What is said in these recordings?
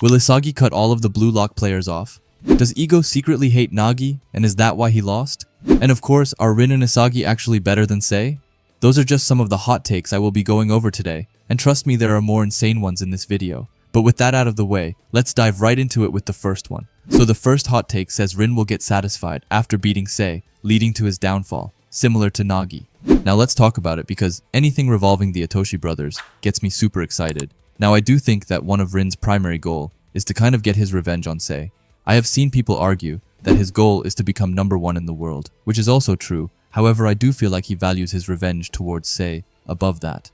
Will Isagi cut all of the Blue Lock players off? Does Ego secretly hate Nagi, and is that why he lost? And of course, are Rin and Isagi actually better than Sae? Those are just some of the hot takes I will be going over today, and trust me, there are more insane ones in this video. But with that out of the way, let's dive right into it with the first one. So the first hot take says Rin will get satisfied after beating Sae, leading to his downfall, similar to Nagi. Now let's talk about it because anything revolving the Otoshi brothers gets me super excited. Now I do think that one of Rin's primary goal is to kind of get his revenge on Sae. I have seen people argue that his goal is to become #1 in the world, which is also true. However, I do feel like he values his revenge towards Sae above that.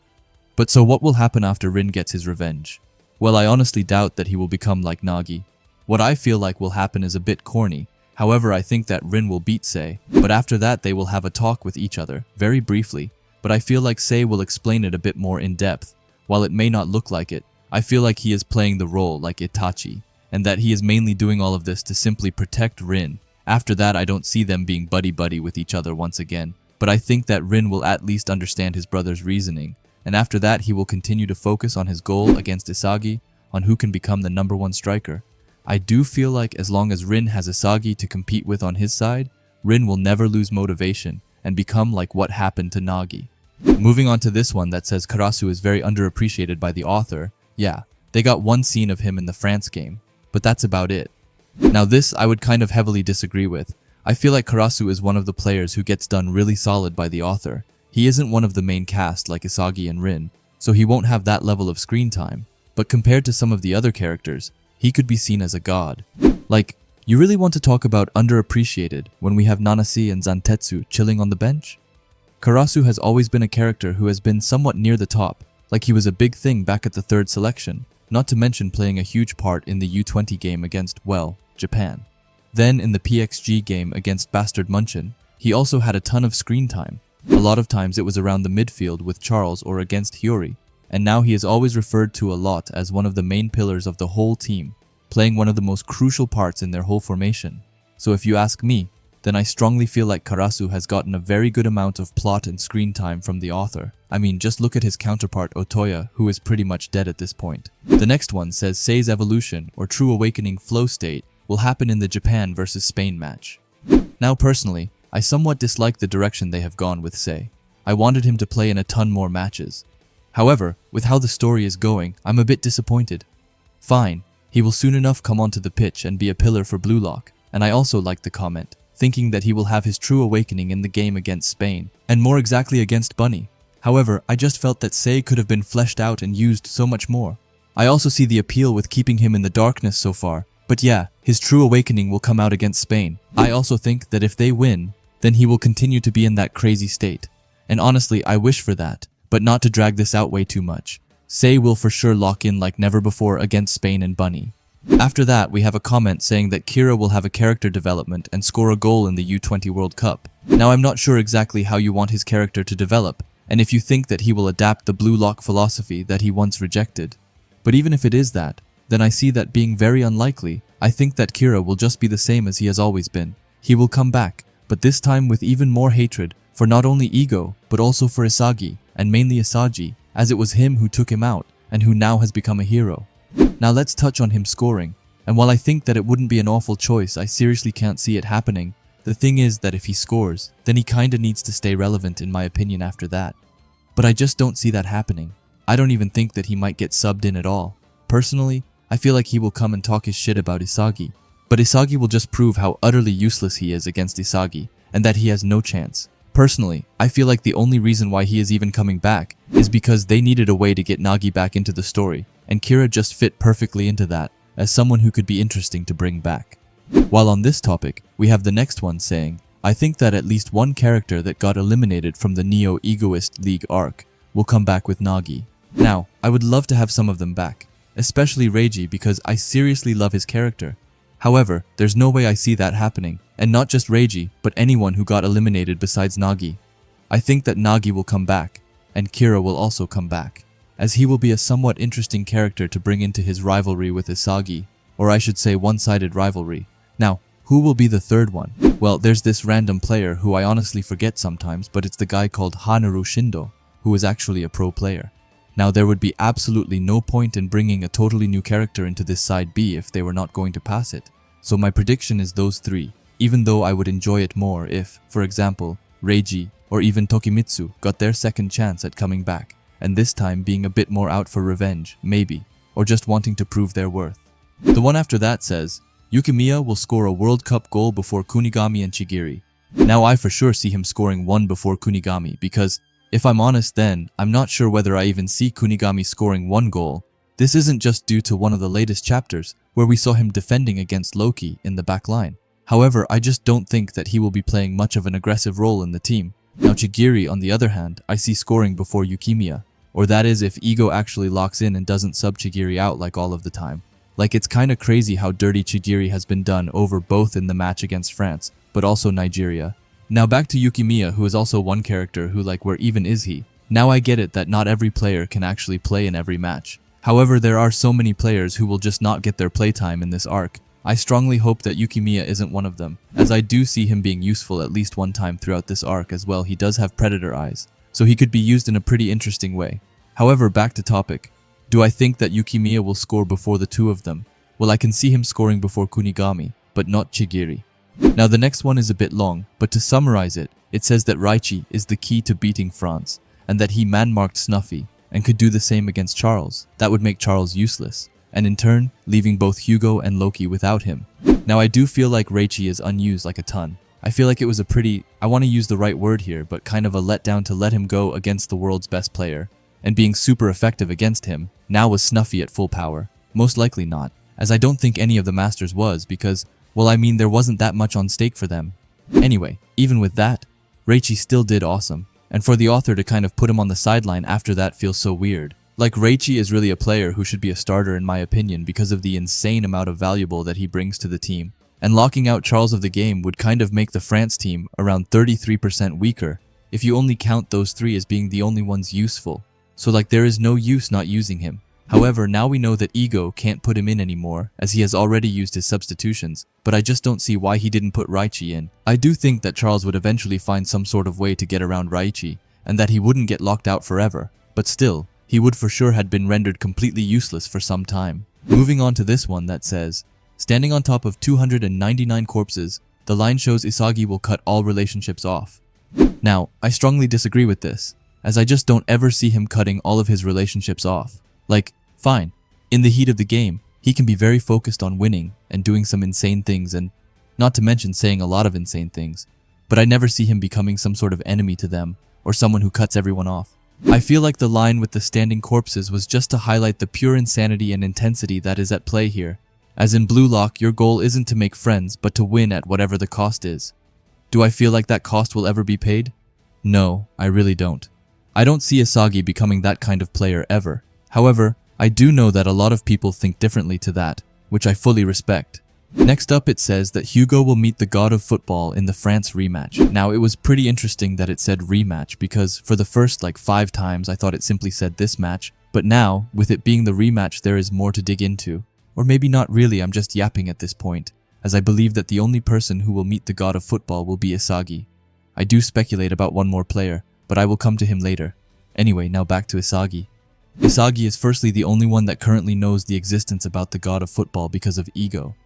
But so what will happen after Rin gets his revenge? Well, I honestly doubt that he will become like Nagi. What I feel like will happen is a bit corny. However, I think that Rin will beat Sae, but after that they will have a talk with each other, very briefly. But I feel like Sae will explain it a bit more in depth. While it may not look like it, I feel like he is playing the role like Itachi, and that he is mainly doing all of this to simply protect Rin. After that, I don't see them being buddy-buddy with each other once again, but I think that Rin will at least understand his brother's reasoning, and after that he will continue to focus on his goal against Isagi, on who can become the #1 striker. I do feel like as long as Rin has Isagi to compete with on his side, Rin will never lose motivation and become like what happened to Nagi. Moving on to this one that says Karasu is very underappreciated by the author. Yeah, they got one scene of him in the France game, but that's about it. Now this I would kind of heavily disagree with. I feel like Karasu is one of the players who gets done really solid by the author. He isn't one of the main cast like Isagi and Rin, so he won't have that level of screen time. But compared to some of the other characters, he could be seen as a god. Like, you really want to talk about underappreciated when we have Nanase and Zantetsu chilling on the bench? Karasu has always been a character who has been somewhat near the top, like he was a big thing back at the 3rd selection, not to mention playing a huge part in the U20 game against, well, Japan. Then in the PXG game against Bastard Munchin, he also had a ton of screen time. A lot of times it was around the midfield with Charles or against Hiyori, and now he is always referred to a lot as one of the main pillars of the whole team, playing one of the most crucial parts in their whole formation. So if you ask me, then I strongly feel like Karasu has gotten a very good amount of plot and screen time from the author. I mean, just look at his counterpart Otoya, who is pretty much dead at this point. The next one says Sae's evolution, or true awakening flow state, will happen in the Japan versus Spain match. Now personally, I somewhat dislike the direction they have gone with Sae. I wanted him to play in a ton more matches. However, with how the story is going, I'm a bit disappointed. Fine, he will soon enough come onto the pitch and be a pillar for Blue Lock, and I also like the comment, thinking that he will have his true awakening in the game against Spain, and more exactly against Bunny. However, I just felt that Sae could have been fleshed out and used so much more. I also see the appeal with keeping him in the darkness so far, but yeah, his true awakening will come out against Spain. I also think that if they win, then he will continue to be in that crazy state. And honestly, I wish for that, but not to drag this out way too much. Sae will for sure lock in like never before against Spain and Bunny. After that, we have a comment saying that Kira will have a character development and score a goal in the U20 World Cup. Now I'm not sure exactly how you want his character to develop, and if you think that he will adapt the Blue Lock philosophy that he once rejected. But even if it is that, then I see that being very unlikely. I think that Kira will just be the same as he has always been. He will come back, but this time with even more hatred, for not only Ego, but also for Isagi, and mainly Isagi, as it was him who took him out, and who now has become a hero. Now let's touch on him scoring, and while I think that it wouldn't be an awful choice, I seriously can't see it happening. The thing is that if he scores, then he kinda needs to stay relevant in my opinion after that. But I just don't see that happening. I don't even think that he might get subbed in at all. Personally, I feel like he will come and talk his shit about Isagi. But Isagi will just prove how utterly useless he is against Isagi, and that he has no chance. Personally, I feel like the only reason why he is even coming back is because they needed a way to get Nagi back into the story, and Kira just fit perfectly into that, as someone who could be interesting to bring back. While on this topic, we have the next one saying, I think that at least one character that got eliminated from the Neo-Egoist League arc will come back with Nagi. Now, I would love to have some of them back, especially Raichi because I seriously love his character. However, there's no way I see that happening, and not just Raichi, but anyone who got eliminated besides Nagi. I think that Nagi will come back, and Kira will also come back, as he will be a somewhat interesting character to bring into his rivalry with Isagi, or I should say one-sided rivalry. Now, who will be the third one? Well, there's this random player who I honestly forget sometimes, but it's the guy called Hanaru Shindo, who is actually a pro player. Now there would be absolutely no point in bringing a totally new character into this side B if they were not going to pass it. So my prediction is those three, even though I would enjoy it more if, for example, Raichi or even Tokimitsu got their second chance at coming back, and this time being a bit more out for revenge, maybe, or just wanting to prove their worth. The one after that says, Yukimiya will score a World Cup goal before Kunigami and Chigiri. Now I for sure see him scoring one before Kunigami because, if I'm honest then, I'm not sure whether I even see Kunigami scoring one goal. This isn't just due to one of the latest chapters, where we saw him defending against Loki in the back line. However, I just don't think that he will be playing much of an aggressive role in the team. Now Chigiri, on the other hand, I see scoring before Yukimiya, or that is if Ego actually locks in and doesn't sub Chigiri out like all of the time. Like, it's kinda crazy how dirty Chigiri has been done over both in the match against France, but also Nigeria. Now back to Yukimiya, who is also one character who, like, where even is he? Now I get it that not every player can actually play in every match. However, there are so many players who will just not get their playtime in this arc. I strongly hope that Yukimiya isn't one of them, as I do see him being useful at least one time throughout this arc as well. He does have predator eyes, so he could be used in a pretty interesting way. However, back to topic. Do I think that Yukimiya will score before the two of them? Well, I can see him scoring before Kunigami, but not Chigiri. Now the next one is a bit long, but to summarize it, it says that Raichi is the key to beating France, and that he man-marked Snuffy, and could do the same against Charles. That would make Charles useless, and in turn, leaving both Hugo and Loki without him. Now I do feel like Raichi is unused like a ton. I feel like it was a pretty, I want to use the right word here, but kind of a letdown to let him go against the world's best player. And being super effective against him, now was Snuffy at full power? Most likely not, as I don't think any of the Masters was because, well, I mean, there wasn't that much on stake for them. Anyway, even with that, Raichi still did awesome, and for the author to kind of put him on the sideline after that feels so weird. Like, Raichi is really a player who should be a starter in my opinion because of the insane amount of valuable that he brings to the team, and locking out Charles of the game would kind of make the France team around 33% weaker if you only count those three as being the only ones useful. So like, there is no use not using him. However, now we know that Ego can't put him in anymore, as he has already used his substitutions, but I just don't see why he didn't put Raichi in. I do think that Charles would eventually find some sort of way to get around Raichi, and that he wouldn't get locked out forever, but still, he would for sure had been rendered completely useless for some time. Moving on to this one that says, standing on top of 299 corpses, the line shows Isagi will cut all relationships off. Now, I strongly disagree with this, as I just don't ever see him cutting all of his relationships off. Like, fine, in the heat of the game, he can be very focused on winning and doing some insane things, and not to mention saying a lot of insane things, but I never see him becoming some sort of enemy to them, or someone who cuts everyone off. I feel like the line with the standing corpses was just to highlight the pure insanity and intensity that is at play here. As in Blue Locck, your goal isn't to make friends, but to win at whatever the cost is. Do I feel like that cost will ever be paid? No, I really don't. I don't see Isagi becoming that kind of player ever. However, I do know that a lot of people think differently to that, which I fully respect. Next up, it says that Hugo will meet the god of football in the France rematch. Now, it was pretty interesting that it said rematch because for the first like 5 times I thought it simply said this match, but now, with it being the rematch, there is more to dig into. Or maybe not really, I'm just yapping at this point, as I believe that the only person who will meet the god of football will be Isagi. I do speculate about one more player, but I will come to him later. Anyway, now back to Isagi. Isagi is firstly the only one that currently knows the existence about the god of football because of Ego.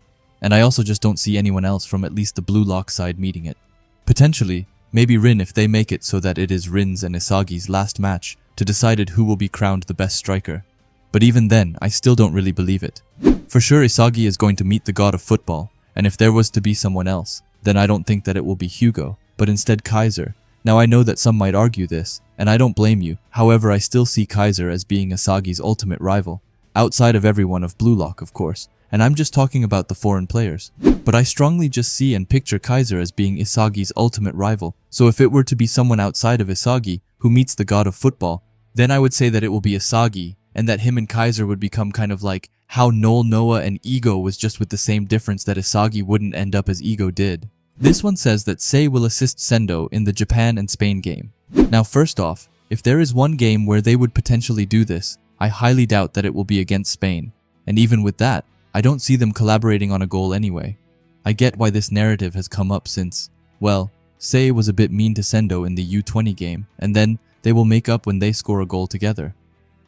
And I also just don't see anyone else from at least the Blue Locck side meeting it. Potentially, maybe Rin if they make it so that it is Rin's and Isagi's last match to decide who will be crowned the best striker. But even then, I still don't really believe it. For sure Isagi is going to meet the god of football, and if there was to be someone else, then I don't think that it will be Hugo, but instead Kaiser. Now I know that some might argue this, and I don't blame you, however I still see Kaiser as being Isagi's ultimate rival, outside of everyone of Blue Locck of course, and I'm just talking about the foreign players. But I strongly just see and picture Kaiser as being Isagi's ultimate rival, so if it were to be someone outside of Isagi who meets the god of football, then I would say that it will be Isagi, and that him and Kaiser would become kind of like how Noah and Ego was, just with the same difference that Isagi wouldn't end up as Ego did. This one says that Sae will assist Sendo in the Japan and Spain game. Now first off, if there is one game where they would potentially do this, I highly doubt that it will be against Spain, and even with that, I don't see them collaborating on a goal anyway. I get why this narrative has come up since, well, Sae was a bit mean to Sendo in the U20 game, and then they will make up when they score a goal together.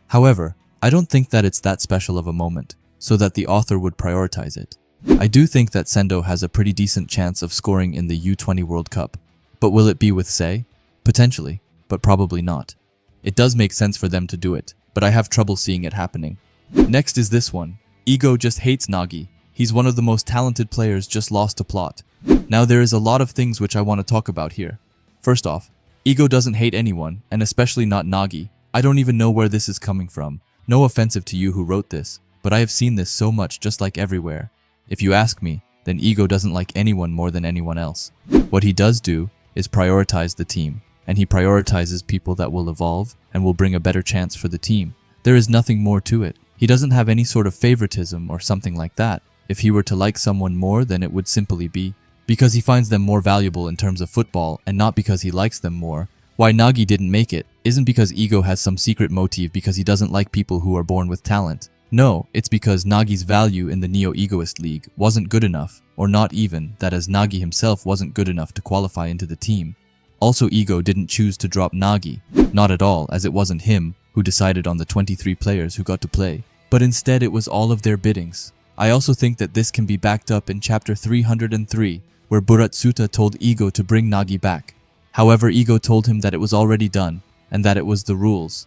However, I don't think that it's that special of a moment, so that the author would prioritize it. I do think that Sendo has a pretty decent chance of scoring in the U20 World Cup, but will it be with Sae? Potentially, but probably not. It does make sense for them to do it, but I have trouble seeing it happening. Next is this one. Ego just hates Nagi. He's one of the most talented players, just lost to plot. Now there is a lot of things which I want to talk about here. First off, Ego doesn't hate anyone, and especially not Nagi. I don't even know where this is coming from. No offensive to you who wrote this, but I have seen this so much just like everywhere. If you ask me, then Ego doesn't like anyone more than anyone else. What he does do is prioritize the team, and he prioritizes people that will evolve and will bring a better chance for the team. There is nothing more to it. He doesn't have any sort of favoritism or something like that. If he were to like someone more, then it would simply be because he finds them more valuable in terms of football and not because he likes them more. Why Nagi didn't make it isn't because Ego has some secret motive because he doesn't like people who are born with talent. No, it's because Nagi's value in the Neo-Egoist League wasn't good enough, or not even that, as Nagi himself wasn't good enough to qualify into the team. Also, Ego didn't choose to drop Nagi, not at all, as it wasn't him who decided on the 23 players who got to play, but instead it was all of their biddings. I also think that this can be backed up in chapter 303, where Buratsuta told Ego to bring Nagi back. However, Ego told him that it was already done, and that it was the rules.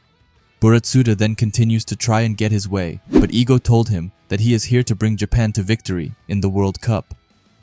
Buratsuta then continues to try and get his way, but Ego told him that he is here to bring Japan to victory in the World Cup.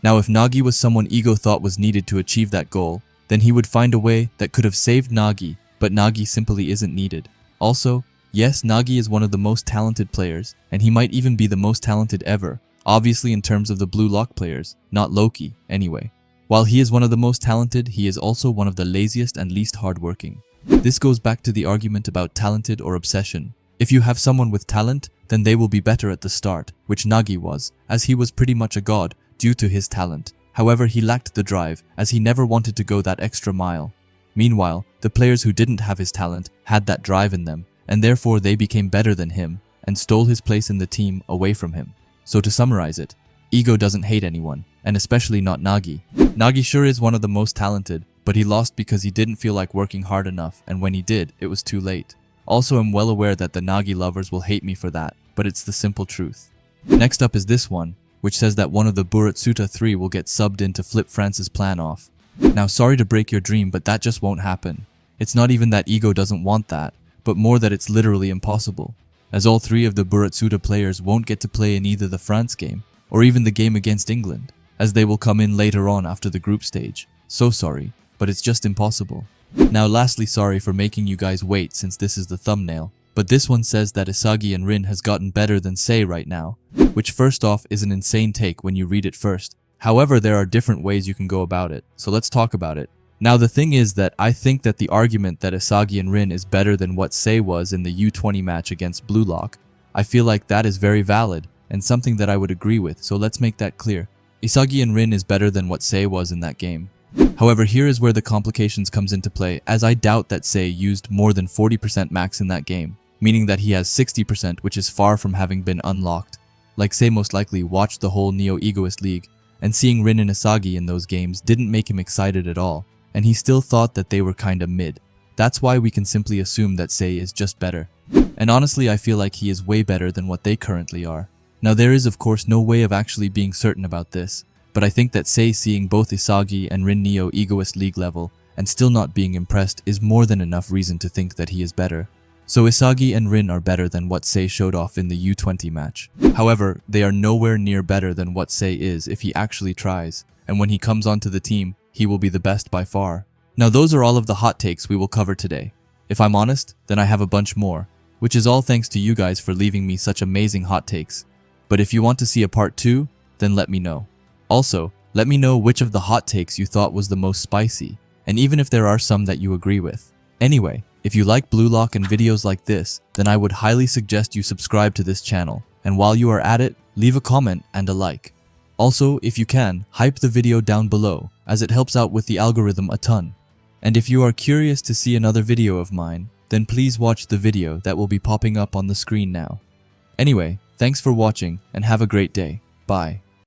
Now, if Nagi was someone Ego thought was needed to achieve that goal, then he would find a way that could have saved Nagi, but Nagi simply isn't needed. Also, yes, Nagi is one of the most talented players, and he might even be the most talented ever, obviously in terms of the Blue Locck players, not Loki, anyway. While he is one of the most talented, he is also one of the laziest and least hardworking. This goes back to the argument about talented or obsession. If you have someone with talent, then they will be better at the start, which Nagi was, as he was pretty much a god due to his talent. However, he lacked the drive, as he never wanted to go that extra mile. Meanwhile, the players who didn't have his talent had that drive in them, and therefore they became better than him, and stole his place in the team away from him. So to summarize it, Ego doesn't hate anyone, and especially not Nagi. Nagi sure is one of the most talented, but he lost because he didn't feel like working hard enough, and when he did, it was too late. Also, I'm well aware that the Nagi lovers will hate me for that, but it's the simple truth. Next up is this one, which says that one of the Buratsuta 3 will get subbed in to flip France's plan off. Now, sorry to break your dream, but that just won't happen. It's not even that Ego doesn't want that, but more that it's literally impossible, as all 3 of the Buratsuta players won't get to play in either the France game, or even the game against England, as they will come in later on after the group stage. So sorry, but it's just impossible. Now lastly, sorry for making you guys wait since this is the thumbnail, but this one says that Isagi and Rin has gotten better than Sae right now, which first off is an insane take when you read it first. However, there are different ways you can go about it, so let's talk about it. Now the thing is that I think that the argument that Isagi and Rin is better than what Sae was in the U20 match against Blue Locck, I feel like that is very valid and something that I would agree with, so let's make that clear. Isagi and Rin is better than what Sae was in that game. However, here is where the complications comes into play, as I doubt that Sae used more than 40% max in that game, meaning that he has 60%, which is far from having been unlocked. Like Sae most likely watched the whole Neo-Egoist League, and seeing Rin and Isagi in those games didn't make him excited at all, and he still thought that they were kinda mid. That's why we can simply assume that Sae is just better. And honestly, I feel like he is way better than what they currently are. Now there is of course no way of actually being certain about this, but I think that Sae seeing both Isagi and Rin Neo-Egoist League level and still not being impressed is more than enough reason to think that he is better. So Isagi and Rin are better than what Sae showed off in the U20 match. However, they are nowhere near better than what Sae is if he actually tries, and when he comes onto the team, he will be the best by far. Now those are all of the hot takes we will cover today. If I'm honest, then I have a bunch more, which is all thanks to you guys for leaving me such amazing hot takes. But if you want to see a part 2, then let me know. Also, let me know which of the hot takes you thought was the most spicy, and even if there are some that you agree with. Anyway, if you like Blue Locck and videos like this, then I would highly suggest you subscribe to this channel, and while you are at it, leave a comment and a like. Also, if you can, hype the video down below, as it helps out with the algorithm a ton. And if you are curious to see another video of mine, then please watch the video that will be popping up on the screen now. Anyway, thanks for watching and have a great day. Bye.